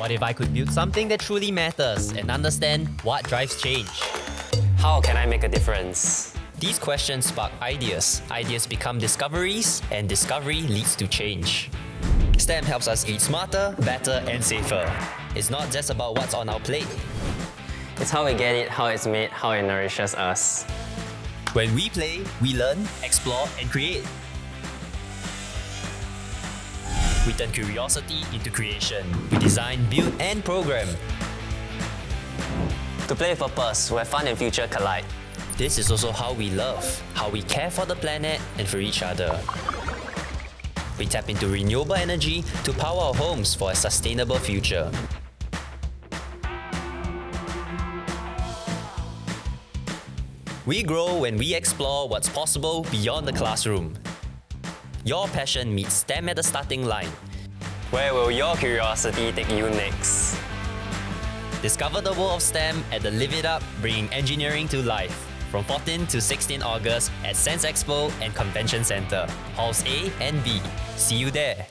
What if I could build something that truly matters and understand what drives change? How can I make a difference? These questions spark ideas. Ideas become discoveries, and discovery leads to change. STEM helps us eat smarter, better, and safer. It's not just about what's on our plate. It's how we get it, how it's made, how it nourishes us. When we play, we learn, explore, and create. We turn curiosity into creation. We design, build, and program. To play with purpose, where fun and future collide. This is also how we love, how we care for the planet and for each other. We tap into renewable energy to power our homes for a sustainable future. We grow when we explore what's possible beyond the classroom. Your passion meets STEM at the starting line. Where will your curiosity take you next? Discover the world of STEM at the Live It Up, bringing engineering to life. From 14 to 16 August at Sands Expo and Convention Centre, Halls A and B. See you there!